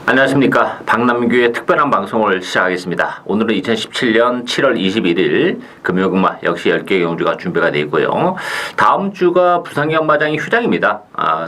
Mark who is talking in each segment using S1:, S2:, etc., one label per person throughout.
S1: 안녕하십니까. 박남규의 특별한 방송을 시작하겠습니다. 오늘은 2017년 7월 21일 금요일마 역시 10개의 경주가 준비가 되어 있고요. 다음 주가 부산경마장이 휴장입니다.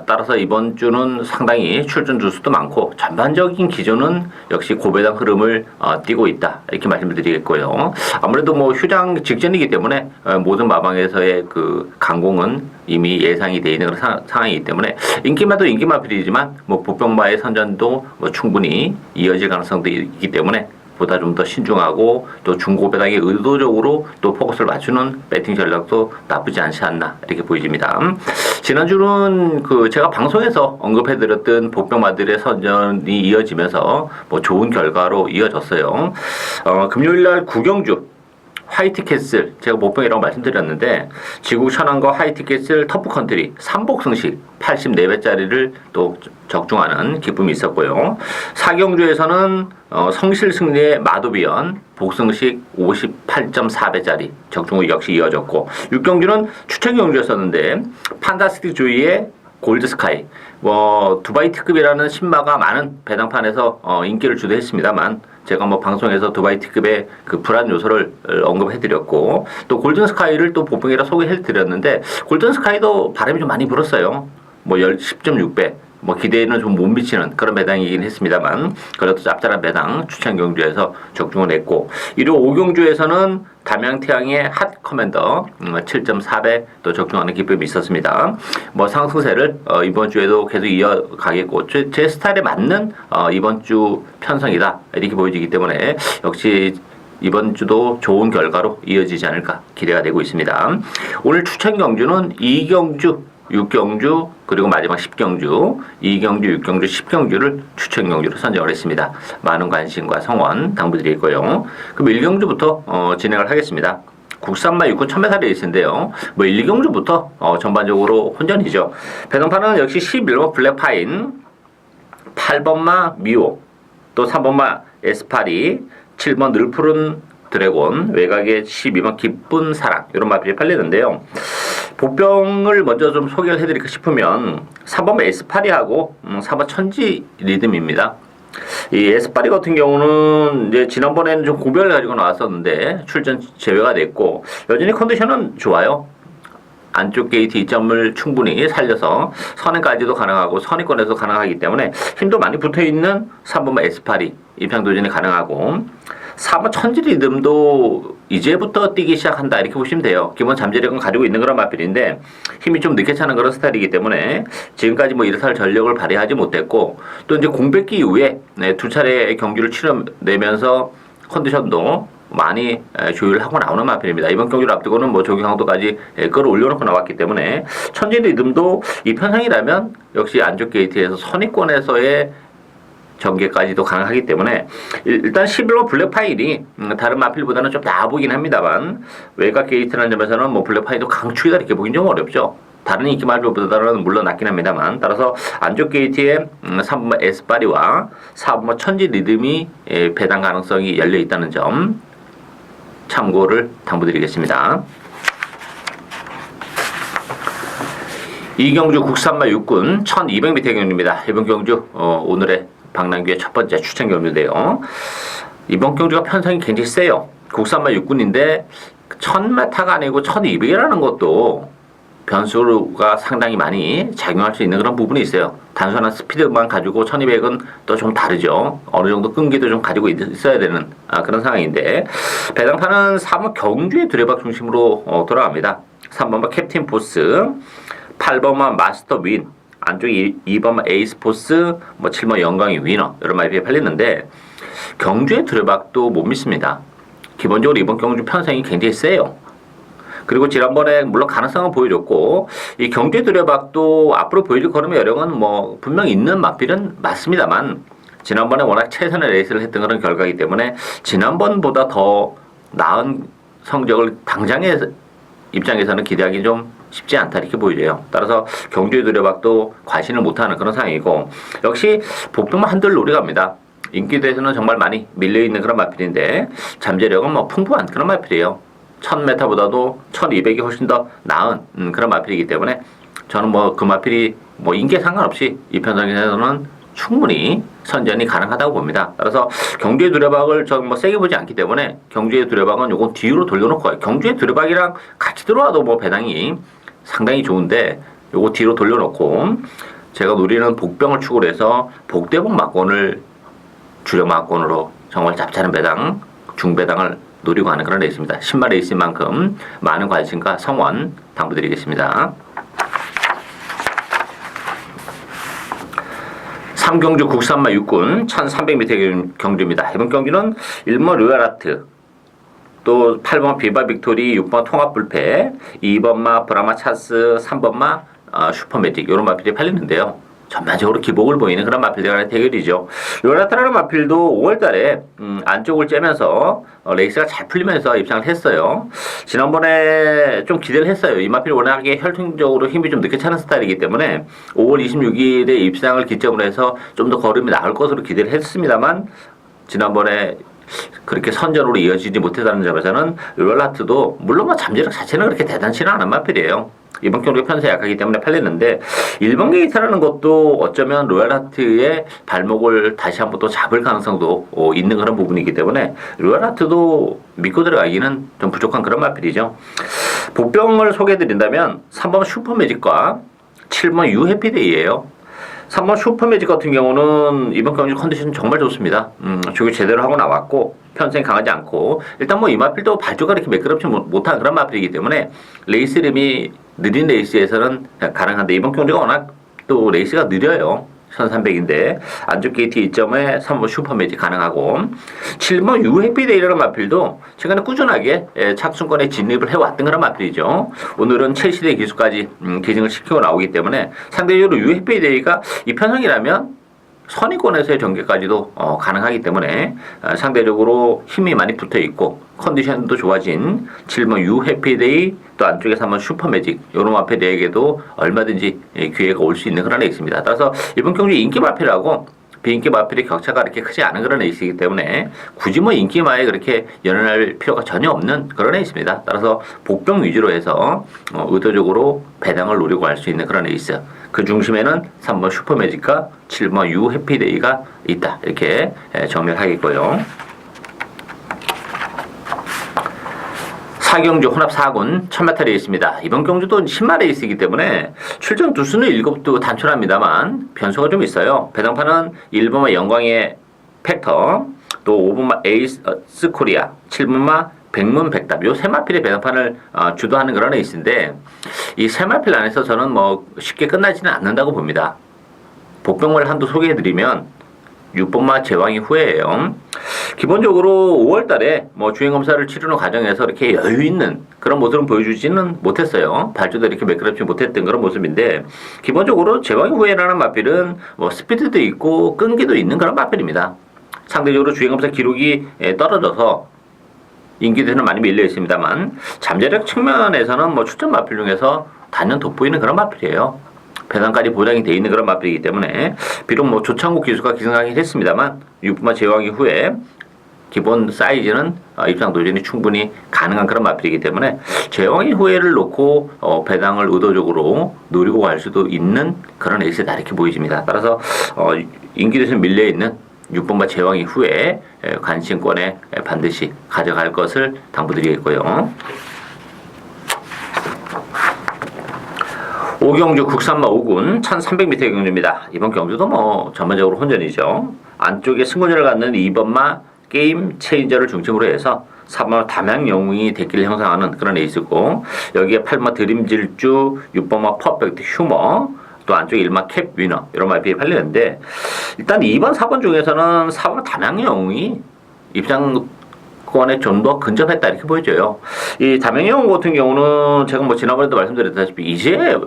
S1: 따라서 이번 주는 상당히 출전 주수도 많고 전반적인 기조는 역시 고배당 흐름을 띠고 있다. 이렇게 말씀을 드리겠고요. 아무래도 뭐 휴장 직전이기 때문에 모든 마방에서의 그 강공은 이미 예상이 되어 있는 그런 상황이기 때문에 인기마도 인기마필이지만 뭐 보병마의 선전도 뭐 충분히 이어질 가능성도 있기 때문에 보다 좀 더 신중하고 또 중고배당에 의도적으로 또 포커스를 맞추는 배팅 전략도 나쁘지 않지 않나 이렇게 보여집니다. 지난주는 그 제가 방송에서 언급해드렸던 보병마들의 선전이 이어지면서 뭐 좋은 결과로 이어졌어요. 금요일날 구경주 화이트캐슬 제가 목병이라고 말씀드렸는데 지국 천안과 화이트캐슬 터프컨트리 3복승식 84배짜리를 또 적중하는 기쁨이 있었고요. 사경주에서는 성실승리의 마도비연 복승식 58.4배짜리 적중이 역시 이어졌고 6경주는 추천경주였었는데 판타스틱 조이의 골드스카이 두바이 특급이라는 신마가 많은 배당판에서 인기를 주도했습니다만 제가 뭐 방송에서 두바이 특급의 그 불안 요소를 언급해드렸고 또 골든스카이를 또 보병이라 소개해드렸는데 골든스카이도 바람이 좀 많이 불었어요. 뭐 10.6배 뭐 기대에는 좀 못 미치는 그런 배당이긴 했습니다만 그래도 짭짤한 배당 추천 경주에서 적중을 했고 1호 5경주에서는 담양태양의 핫 커맨더 7.4배 또 적중하는 기쁨이 있었습니다. 뭐 상승세를 이번 주에도 계속 이어가겠고 제 스타일에 맞는 이번 주 편성이다 이렇게 보여지기 때문에 역시 이번 주도 좋은 결과로 이어지지 않을까 기대가 되고 있습니다. 오늘 추천 경주는 2경주 6경주 그리고 마지막 10경주 2경주 6경주 10경주를 추천 경주로 선정을 했습니다. 많은 관심과 성원 당부드리고요. 그럼 1경주부터 진행을 하겠습니다. 국산마 6군 1000m 레이스인데요. 뭐 1경주부터 전반적으로 혼전이죠. 배당판은 역시 11번 블랙파인 8번마 미오 또 3번마 에스파리 7번 늘푸른 드래곤 외곽에 12번 기쁜 사랑 이런 마필이 팔리는데요. 보병을 먼저 좀 소개를 해드릴까 싶으면 3번 에스파리하고 4번 천지 리듬입니다. 이 에스파리 같은 경우는 이제 지난번에는 좀 고별을 가지고 나왔었는데 출전 제외가 됐고 여전히 컨디션은 좋아요. 안쪽 게이트 2점을 충분히 살려서 선행까지도 가능하고 선의권에서 가능하기 때문에 힘도 많이 붙어있는 3번만 에스파리 입장 도전이 가능하고 4번 천지 리듬도 이제부터 뛰기 시작한다 이렇게 보시면 돼요. 기본 잠재력은 가지고 있는 그런 마필인데 힘이 좀 늦게 차는 그런 스타일이기 때문에 지금까지 뭐 이렇다 할 전력을 발휘하지 못했고 또 이제 공백기 이후에 두 차례 경기를 치러내면서 컨디션도 많이 조율을 하고 나오는 마필입니다. 이번 경기를 앞두고는 뭐 조경강도까지 끌어올려놓고 나왔기 때문에 천지 리듬도 이 편성이라면 역시 안쪽 게이트에서 선의권에서의 전개까지도 가능하기 때문에 일단 11번 블랙파일이 다른 마필보다는 좀 나아 보긴 합니다만 외곽 게이트라는 점에서는 뭐 블랙파일도 강추이다 이렇게 보긴 좀 어렵죠. 다른 인기 마필보다는 물론 낫긴 합니다만 따라서 안쪽 게이트에 3번 에스파리와 4번 천지 리듬이 배당 가능성이 열려 있다는 점 참고를 당부드리겠습니다. 이경주 국산마 6군 1200m 경주입니다. 이번 경주 오늘의 박남규의 첫 번째 추천 경주인데요. 이번 경주가 편성이 굉장히 세요. 국산마 6군인데 1000m가 아니고 1200이라는 것도 변수가 상당히 많이 작용할 수 있는 그런 부분이 있어요. 단순한 스피드만 가지고 1200은 또 좀 다르죠. 어느 정도 끈기도 좀 가지고 있어야 되는 그런 상황인데 배당판은 3번 경주의 두레박 중심으로 돌아갑니다. 3번만 캡틴 포스 8번만 마스터 윈 안쪽 2번 에이스 포스, 뭐 7번 영광이 위너 이런 말이 팔리는데 경주의 두레박도 못 믿습니다. 기본적으로 이번 경주 편성이 굉장히 세요. 그리고 지난번에 물론 가능성은 보여줬고 이 경주의 두레박도 앞으로 보여줄 걸음의 여력은 뭐 분명 있는 마필은 맞습니다만 지난번에 워낙 최선의 레이스를 했던 그런 결과이기 때문에 지난번보다 더 나은 성적을 당장의 입장에서는 기대하기 좀 쉽지 않다 이렇게 보여져요. 따라서 경주의 두레박도 과신을 못하는 그런 상황이고 역시 복병만 한들 노려갑니다. 인기도에서는 정말 많이 밀려있는 그런 마필인데 잠재력은 뭐 풍부한 그런 마필이에요. 1000m보다도 1200이 훨씬 더 나은 그런 마필이기 때문에 저는 뭐 그 마필이 뭐 인기에 상관없이 이 편성에서는 충분히 선전이 가능하다고 봅니다. 따라서 경주의 두레박을 좀 뭐 세게 보지 않기 때문에 경주의 두레박은 요건 뒤로 돌려놓고 경주의 두레박이랑 같이 들어와도 뭐 배당이 상당히 좋은데 요거 뒤로 돌려놓고 제가 노리는 복병을 축으로 해서 복대복 막권을 주력 막권으로 정말 잡자는 배당, 중배당을 노리고 하는 그런 레이스입니다. 10만 레이스인 만큼 많은 관심과 성원 당부드리겠습니다. 삼경주 국산마 육군 1300m 경주입니다. 이번 경주는 1번 로얄아트, 또 8번 비바 빅토리, 6번 통합불패, 2번마 브라마 차스, 3번마 슈퍼매직 이런 마필이 팔리는데요. 전반적으로 기복을 보이는 그런 마필들 간의 대결이죠. 로얄아트라는 마필도 5월달에 안쪽을 째면서 레이스가 잘 풀리면서 입장을 했어요. 지난번에 좀 기대를 했어요. 이 마필이 워낙에 혈통적으로 힘이 좀 늦게 차는 스타일이기 때문에 5월 26일에 입상을 기점으로 해서 좀 더 걸음이 나을 것으로 기대를 했습니다만 지난번에 그렇게 선전으로 이어지지 못했다는 점에서는 로얄아트도 물론 뭐 잠재력 자체는 그렇게 대단치는 않은 마필이에요. 이번 경기가 편세 약하기 때문에 팔렸는데 1번 게이트라는 것도 어쩌면 로얄아트의 발목을 다시 한번 또 잡을 가능성도 있는 그런 부분이기 때문에 로얄아트도 믿고 들어가기는 좀 부족한 그런 마필이죠. 복병을 소개해드린다면 3번 슈퍼매직과 7번 유해피데이예요. 3번 슈퍼매직 같은 경우는 이번 경기 컨디션 정말 좋습니다. 조기 제대로 하고 나왔고 편성이 강하지 않고 일단 뭐 이 마필도 발주가 이렇게 매끄럽지 못한 그런 마필이기 때문에 레이스 이름이 느린 레이스에서는 가능한데 이번 경기가 워낙 또 레이스가 느려요. 1300인데 안쪽 게이트 2점에 3번 슈퍼매직 가능하고 7번 유해피데이라는 마필도 최근에 꾸준하게 착순권에 진입을 해왔던 그런 마필이죠. 오늘은 첼시대 기수까지 기증을 시키고 나오기 때문에 상대적으로 유해피데이가 이 편성이라면 선의권에서의 전개까지도 가능하기 때문에 상대적으로 힘이 많이 붙어있고 컨디션도 좋아진 7번 유해피데이 또 안쪽에서 한번 슈퍼매직 이런 마필에게도 얼마든지 기회가 올 수 있는 그런 레이스입니다. 따라서 이번 경주 인기 마필하고 비인기 마필의 격차가 그렇게 크지 않은 그런 레이스이기 때문에 굳이 뭐 인기마에 그렇게 연연할 필요가 전혀 없는 그런 레이스입니다. 따라서 복병 위주로 해서 의도적으로 배당을 노리고 할 수 있는 그런 레이스. 그 중심에는 3번 슈퍼매직과 7번 유해피데이가 있다. 이렇게 정리하겠고요. 사경주 혼합 4군 1000m 레이스입니다. 이번 경주도 10마 레이스이기 때문에 출전 두수는 7도 단촐합니다만 변수가 좀 있어요. 배당판은 1번마 영광의 팩터, 또 5번마 에이스 코리아, 7번마 백문 백답 요 세 마필의 배당판을 주도하는 그런 레이스인데 이 세 마필 안에서 저는 뭐 쉽게 끝나지는 않는다고 봅니다. 복병을 한두 소개해드리면 6번마 제왕이 후회예요. 기본적으로 5월달에 뭐 주행검사를 치르는 과정에서 이렇게 여유 있는 그런 모습을 보여주지는 못했어요. 발주도 이렇게 매끄럽지 못했던 그런 모습인데 기본적으로 제왕이 후회라는 마필은 뭐 스피드도 있고 끈기도 있는 그런 마필입니다. 상대적으로 주행검사 기록이 떨어져서 인기도는 많이 밀려 있습니다만 잠재력 측면에서는 뭐 출전 마필 중에서 단연 돋보이는 그런 마필이에요. 배당까지 보장이 돼 있는 그런 마필이기 때문에 비록 뭐 조창국 기수가 기승하긴 했습니다만 6분마 제왕이 후에 기본 사이즈는 입상 도전이 충분히 가능한 그런 마필이기 때문에 제왕이 후회를 놓고 배당을 의도적으로 노리고 갈 수도 있는 그런 에이스다 이렇게 보여집니다. 따라서 인기도에서 밀려있는 6번마 제왕이 후에 관심권에 반드시 가져갈 것을 당부드리겠고요. 오경주 국산마 5군 1300m 경주입니다. 이번 경주도 뭐 전반적으로 혼전이죠. 안쪽에 승부전을 갖는 2번마 게임 체인저를 중심으로 해서 3번마 담양영웅이 대기를 형성하는 그런 레이스고 여기에 8번마 드림질주, 6번마 퍼펙트 휴머, 또 안쪽에 1마 캡 위너 이런 말이 팔리는데 일단 2번, 4번 중에서는 4번 담양영웅이 입장권에 좀 더 근접했다 이렇게 보여져요. 이 담양영웅 같은 경우는 제가 뭐 지난번에도 말씀드렸다시피 이제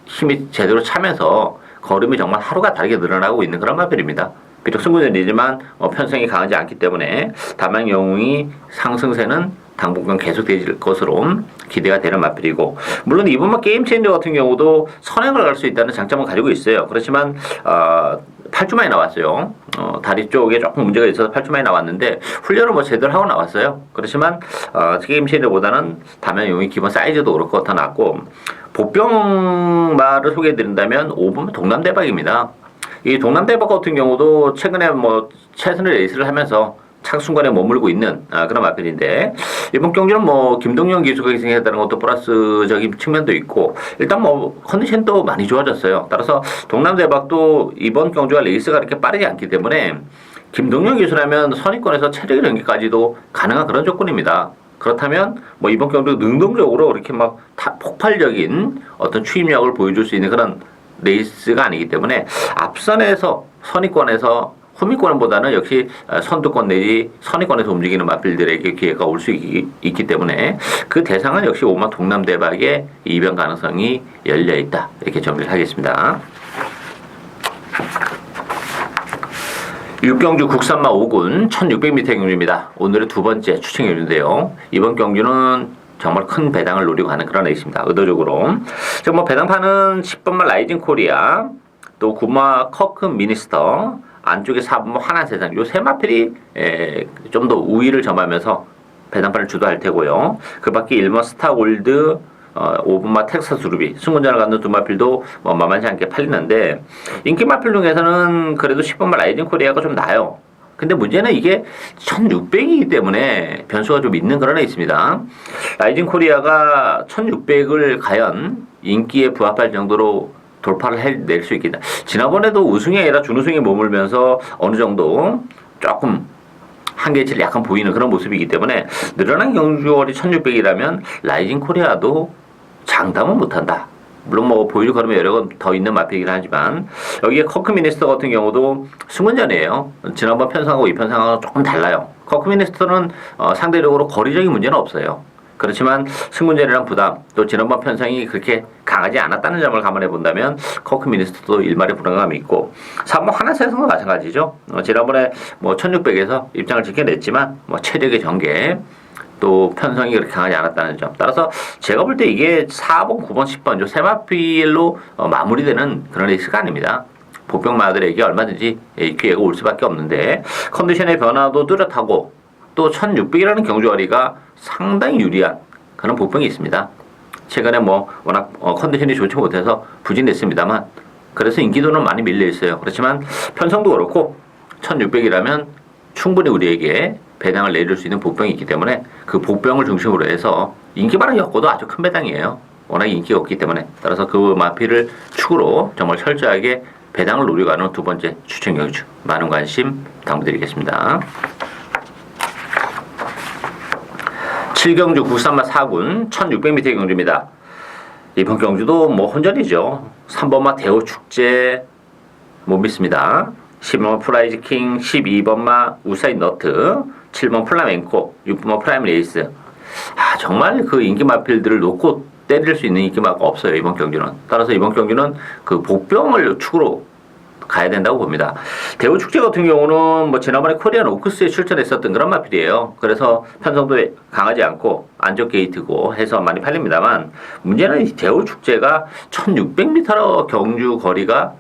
S1: 힘이 제대로 차면서 걸음이 정말 하루가 다르게 늘어나고 있는 그런 마필입니다. 비록 승부전이지만 편성이 강하지 않기 때문에 담양영웅이 상승세는 당분간 계속될 것으로 기대가 되는 마필이고 물론 이번만 게임 체인저 같은 경우도 선행을 갈 수 있다는 장점을 가지고 있어요. 그렇지만 8주 만에 나왔어요. 다리 쪽에 조금 문제가 있어서 8주 만에 나왔는데 훈련을 뭐 제대로 하고 나왔어요. 그렇지만 게임 체인저보다는 담양영웅이 기본 사이즈도 그렇고 더 낫고 복병마를 소개해드린다면 5번 동남대박입니다. 이 동남대박 같은 경우도 최근에 뭐 최선의 레이스를 하면서 착순간에 머물고 있는 그런 마필인데 이번 경기는 뭐 김동현 기수가 희생했다는 것도 플러스적인 측면도 있고 일단 뭐 컨디션도 많이 좋아졌어요. 따라서 동남대박도 이번 경주가 레이스가 그렇게 빠르지 않기 때문에 김동현 기수라면 선의권에서 최적의 경기까지도 가능한 그런 조건입니다. 그렇다면 뭐 이번 경기도 능동적으로 이렇게 막 폭발적인 어떤 추임력을 보여줄 수 있는 그런 레이스가 아니기 때문에 앞선에서 선의권에서 후미권보다는 역시 선두권 내지 선의권에서 움직이는 마필들에게 기회가 올 수 있기 때문에 그 대상은 역시 오마 동남대박의 이변 가능성이 열려 있다. 이렇게 정리를 하겠습니다. 6경주 국산마 5군 1600m 경주입니다. 오늘의 두 번째 추천 경주인데요. 이번 경주는 정말 큰 배당을 노리고 가는 그런 레이스입니다. 의도적으로. 지금 뭐 배당판은 10번마 라이징 코리아, 또 9마 커크 미니스터, 안쪽에 4번마 환한세상, 요 세 마필이 좀 더 우위를 점하면서 배당판을 주도할 테고요. 그 밖에 1번 스타골드, 5번마 텍사스 루비, 승군전을 갖는 두 마필도 뭐 만만치 않게 팔리는데 인기 마필 중에서는 그래도 10번마 라이징 코리아가 좀 나아요. 근데 문제는 이게 1600이기 때문에 변수가 좀 있는 그런 애 있습니다. 라이징 코리아가 1600을 과연 인기에 부합할 정도로 돌파를 해낼 수 있겠다. 지난번에도 우승이 아니라 준우승에 머물면서 어느 정도 조금 한계치를 약간 보이는 그런 모습이기 때문에 늘어난 경주월이 1600이라면 라이징 코리아도 장담은 못한다. 물론 뭐 보여줄 걸음에 여러 건 더 있는 마필이긴 하지만 여기에 커크 미니스터 같은 경우도 승문전이에요. 지난번 편성하고 이 편성하고 조금 달라요. 커크 미니스터는 상대적으로 거리적인 문제는 없어요. 그렇지만 승문전이랑 부담 또 지난번 편성이 그렇게 강하지 않았다는 점을 감안해 본다면 커크 미니스터도 일말의 불안감이 있고 3번 하나세상도 마찬가지죠. 지난번에 뭐 1600에서 입장을 지켜냈지만 뭐 체력의 전개 또 편성이 그렇게 강하지 않았다는 점. 따라서 제가 볼 때 이게 4번, 9번, 10번 요 세 마필로 마무리되는 그런 레이스가 아닙니다. 복병마들에게 얼마든지 기회가 올 수밖에 없는데 컨디션의 변화도 뚜렷하고 또 1600이라는 경주거리가 상당히 유리한 그런 복병이 있습니다. 최근에 뭐 워낙 컨디션이 좋지 못해서 부진됐습니다만 그래서 인기도는 많이 밀려 있어요. 그렇지만 편성도 그렇고 1600이라면 충분히 우리에게 배당을 내릴 수 있는 복병이 있기 때문에 그 복병을 중심으로 해서 인기 발휘 효과도 아주 큰 배당이에요. 워낙 인기가 없기 때문에 따라서 그 마필을 축으로 정말 철저하게 배당을 노리고 가는 두 번째 추천 경주 많은 관심 당부드리겠습니다. 7경주 국산마 4군 1600m 경주입니다. 이번 경주도 뭐 혼전이죠. 3번마 대호축제 못 믿습니다. 10번마 프라이즈 킹, 12번마 우사인 너트, 7번 플라멘코, 6번마 프라임 레이스. 정말 그 인기 마필들을 놓고 때릴 수 있는 인기 마가 없어요. 이번 경주는. 따라서 이번 경주는 그 복병을 축으로 가야 된다고 봅니다. 대우축제 같은 경우는 뭐 지난번에 코리안 오크스에 출전했었던 그런 마필이에요. 그래서 편성도 강하지 않고 안쪽 게이트고 해서 많이 팔립니다만 문제는 이 대우축제가 1600m 경주 거리가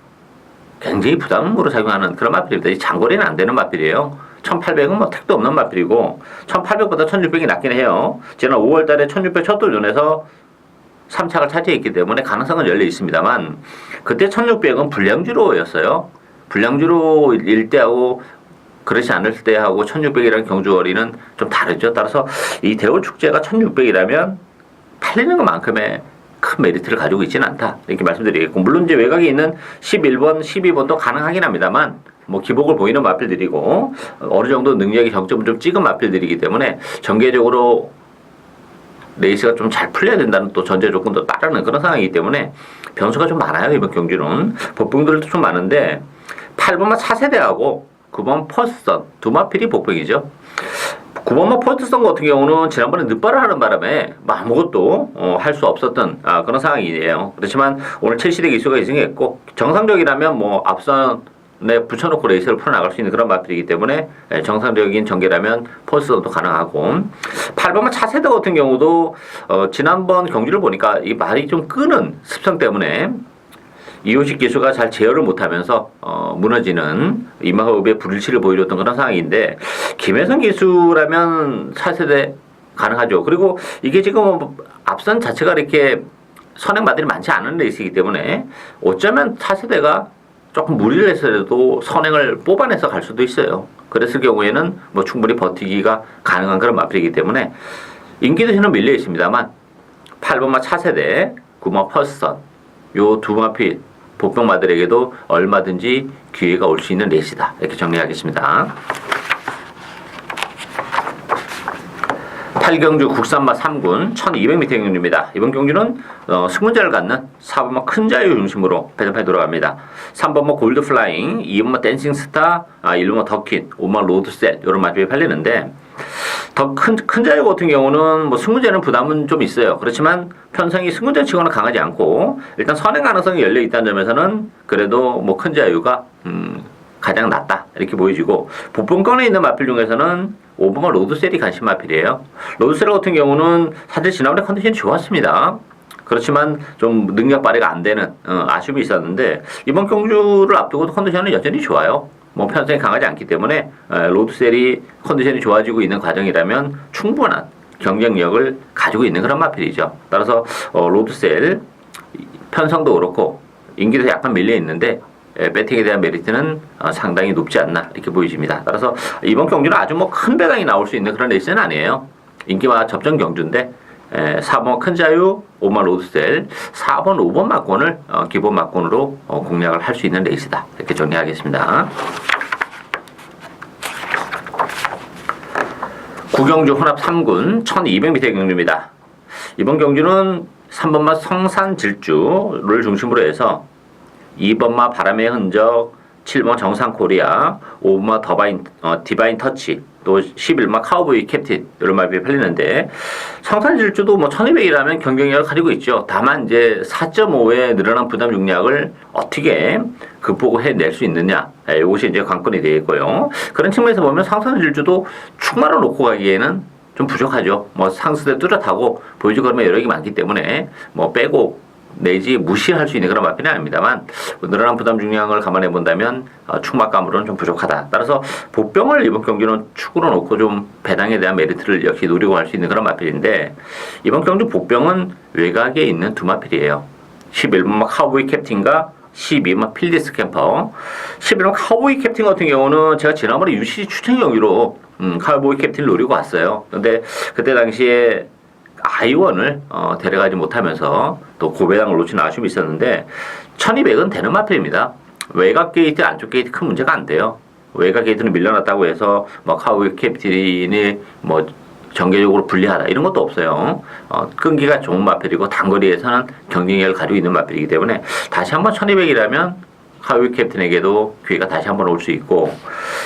S1: 굉장히 부담으로 작용하는 그런 마필입니다. 이 장거리는 안 되는 마필이에요. 1800은 뭐 택도 없는 마필이고 1800보다 1600이 낫긴 해요. 지난 5월 달에 1600 첫 도전에서 3착을 차지했기 때문에 가능성은 열려 있습니다만 그때 1600은 불량주로였어요. 불량주로 일 때하고 그렇지 않을 때하고 1600이라는 경주거리는 좀 다르죠. 따라서 이 대우축제가 1600이라면 팔리는 것만큼의 큰 메리트를 가지고 있지는 않다. 이렇게 말씀드리겠고 물론 이제 외곽에 있는 11번, 12번도 가능하긴 합니다만 뭐 기복을 보이는 마필들이고 어느 정도 능력이 정점을 좀 찍은 마필들이기 때문에 전개적으로 레이스가 좀 잘 풀려야 된다는 또 전제 조건도 따르는 그런 상황이기 때문에 변수가 좀 많아요. 이번 경주는 복병들도 좀 많은데 8번마 차세대하고 9번 퍼스선 두 마필이 복병이죠. 9번마 퍼스선 같은 경우는 지난번에 늦발을 하는 바람에 아무것도 할 수 없었던 그런 상황이에요. 그렇지만 오늘 첼시대 기수가 이승했고 정상적이라면 뭐 앞선에 붙여놓고 레이스를 풀어나갈 수 있는 그런 마필이기 때문에 정상적인 전개라면 퍼스선도 가능하고 8번마 차세대 같은 경우도 지난번 경주를 보니까 이 말이 좀 끄는 습성 때문에 이호식 기수가 잘 제어를 못하면서 무너지는 이마호흡의 불일치를 보여줬던 그런 상황인데 김혜성 기수라면 차세대 가능하죠. 그리고 이게 지금 앞선 자체가 이렇게 선행마들이 많지 않은 레이스이기 때문에 어쩌면 차세대가 조금 무리를 해서라도 선행을 뽑아내서 갈 수도 있어요. 그랬을 경우에는 뭐 충분히 버티기가 가능한 그런 마필이기 때문에 인기도시는 밀려 있습니다만 8번마 차세대, 9번 퍼스선 요 두 마필 보병마들에게도 얼마든지 기회가 올 수 있는 레이스다. 이렇게 정리하겠습니다. 8경주 국산마 3군 1200m 경주입니다. 이번 경주는 승문자를 갖는 4번마 큰자유 중심으로 배정판에 돌아갑니다. 3번마 골드플라잉, 2번마 댄싱스타, 1번마 더킨, 5번마 로드셀 이런 마필이 팔리는데 더 큰 자유 같은 경우는 뭐 승문자는 부담은 좀 있어요. 그렇지만 편성이 승문자 치고는 강하지 않고 일단 선행 가능성이 열려 있다는 점에서는 그래도 뭐 큰 자유가 가장 낫다 이렇게 보여지고 보병권에 있는 마필 중에서는 5번마 로드셀이 관심 마필이에요. 로드셀 같은 경우는 사실 지난번에 컨디션이 좋았습니다. 그렇지만 좀 능력 발휘가 안 되는 아쉬움이 있었는데 이번 경주를 앞두고도 컨디션은 여전히 좋아요. 뭐 편성이 강하지 않기 때문에 로드셀이 컨디션이 좋아지고 있는 과정이라면 충분한 경쟁력을 가지고 있는 그런 마필이죠. 따라서 로드셀 편성도 그렇고 인기도 약간 밀려 있는데 배팅에 대한 메리트는 상당히 높지 않나 이렇게 보여집니다. 따라서 이번 경주는 아주 뭐 큰 배당이 나올 수 있는 그런 레이스는 아니에요. 인기와 접전 경주인데 4번 큰자유, 5번 로드셀, 4번, 5번 막권을 기본 막권으로 공략을 할 수 있는 레이스다. 이렇게 정리하겠습니다. 구경주 혼합 3군 1200m 경주입니다. 이번 경주는 3번마 성산질주를 중심으로 해서 2번마 바람의 흔적, 7번 정상코리아, 5번마 디바인 터치, 또 11번마 카우보이 캡틴 이런 말이 팔리는데 성산질주도 뭐 1200이라면 경쟁력을 가지고 있죠. 다만 이제 4.5의 늘어난 부담 중량을 어떻게 극복을 해낼 수 있느냐 이것이 이제 관건이 되겠고요. 그런 측면에서 보면 성산질주도 충마로 놓고 가기에는 좀 부족하죠. 뭐 상승세 뚜렷하고 보여주고 그러면 여력이 많기 때문에 뭐 빼고 내지 무시할 수 있는 그런 마필은 아닙니다만 늘어난 부담 중량을 감안해 본다면 축막감으로는 좀 부족하다. 따라서 보병을 이번 경기는 축으로 놓고 좀 배당에 대한 메리트를 역시 노리고 할 수 있는 그런 마필인데 이번 경주 보병은 외곽에 있는 두 마필이에요. 11번마 카우보이 캡틴과 12번마 필리스 캠퍼. 11번마 카우보이 캡틴 같은 경우는 제가 지난번에 UCC 추천 경기로 카우보이 캡틴을 노리고 왔어요. 근데 그때 당시에 아이원을 데려가지 못하면서 또 고배당을 놓치는 아쉬움이 있었는데 1200은 되는 마필입니다. 외곽 게이트, 안쪽 게이트 큰 문제가 안 돼요. 외곽 게이트는 밀려났다고 해서 뭐 카우보이 캡틴이 뭐 전개적으로 불리하다 이런 것도 없어요. 끈기가 좋은 마필이고 단거리에서는 경쟁력을 가지고 있는 마필이기 때문에 다시 한번 1200이라면 카우보이 캡틴에게도 기회가 다시 한번 올 수 있고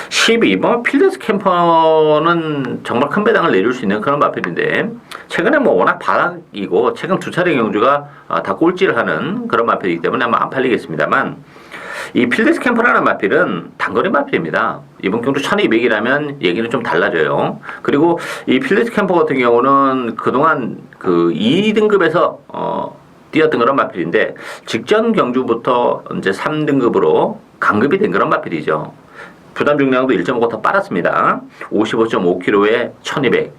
S1: 12번 필드스 캠퍼는 정말 큰 배당을 내줄 수 있는 그런 마필인데 최근에 뭐 워낙 바닥이고 최근 두 차례 경주가 다 꼴찌를 하는 그런 마필이기 때문에 아마 안 팔리겠습니다만 이 필드스 캠퍼라는 마필은 단거리 마필입니다. 이번 경주 1200이라면 얘기는 좀 달라져요. 그리고 이 필드스 캠퍼 같은 경우는 그동안 그 2등급에서 뛰었던 그런 마필인데 직전 경주부터 이제 3등급으로 강급이 된 그런 마필이죠. 부담 중량도 1.5가 더 빠졌습니다. 55.5kg에 1200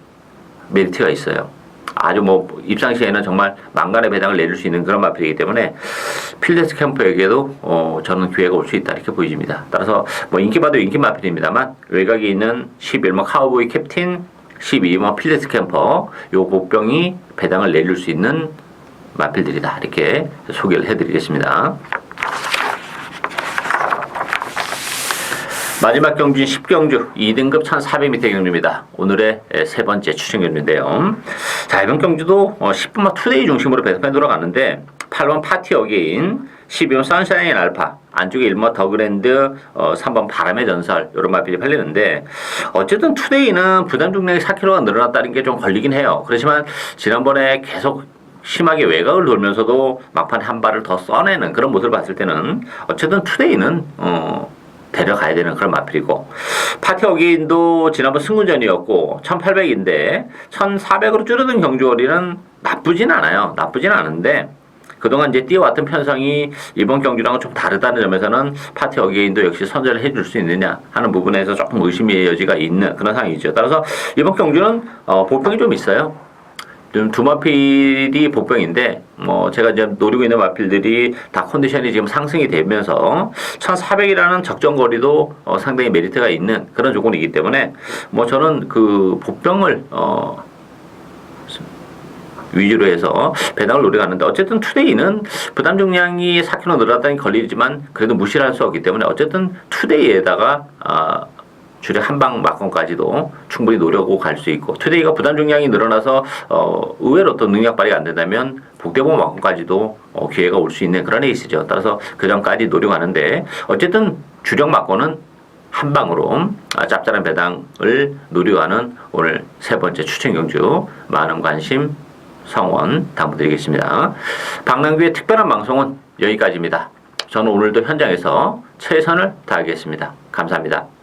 S1: 메리트가 있어요. 아주 뭐 입상 시에는 정말 만간의 배당을 내줄 수 있는 그런 마필이기 때문에 필드스 캠퍼에게도 저는 기회가 올 수 있다 이렇게 보여집니다. 따라서 뭐 인기 봐도 인기 마필입니다만 외곽에 있는 11번 카우보이 캡틴, 12번 필드스 캠퍼 요 복병이 배당을 내줄 수 있는 마필들이다 이렇게 소개를 해드리겠습니다. 마지막 경주인 10경주 2등급 1400m 경주입니다. 오늘의 세 번째 추천 경주인데요. 자, 이번 경주도 10번마 투데이 중심으로 배송판에 돌아가는데 8번 파티 어게인, 12번 선샤인 알파, 안쪽에 1번 더그랜드, 3번 바람의 전설 이런 마필이 팔리는데 어쨌든 투데이는 부담 중량이 4kg가 늘어났다는 게 좀 걸리긴 해요. 그렇지만 지난번에 계속 심하게 외곽을 돌면서도 막판에 한 발을 더 써내는 그런 모습을 봤을 때는 어쨌든 투데이는 데려가야 되는 그런 마필이고 파티 어게인도 지난번 승군전이었고 1800인데 1400으로 줄어든 경주거리는 나쁘진 않아요. 나쁘진 않은데 그동안 이제 뛰어왔던 편성이 이번 경주랑은 좀 다르다는 점에서는 파티 어게인도 역시 선전을 해줄 수 있느냐 하는 부분에서 조금 의심의 여지가 있는 그런 상황이죠. 따라서 이번 경주는 보평이 좀 있어요. 좀 두 마필이 복병인데 뭐 제가 이제 노리고 있는 마필들이 다 컨디션이 지금 상승이 되면서 1,400이라는 적정 거리도 상당히 메리트가 있는 그런 조건이기 때문에 뭐 저는 그 복병을 위주로 해서 배당을 노려가는데 어쨌든 투데이는 부담 중량이 4kg 늘어났다는 걸리지만 그래도 무시를 할 수 없기 때문에 어쨌든 투데이에다가 주력 한방 막건까지도 충분히 노려고 갈 수 있고 투데이가 부담 중량이 늘어나서 의외로 또 능력 발휘가 안 된다면 복대봉 막건까지도 기회가 올 수 있는 그런 에이스죠. 따라서 그 전까지 노려가는데 어쨌든 주력 막건은 한 방으로 짭짤한 배당을 노려가는 오늘 세 번째 추천 경주 많은 관심 성원 당부드리겠습니다. 박남규의 특별한 방송은 여기까지입니다. 저는 오늘도 현장에서 최선을 다하겠습니다. 감사합니다.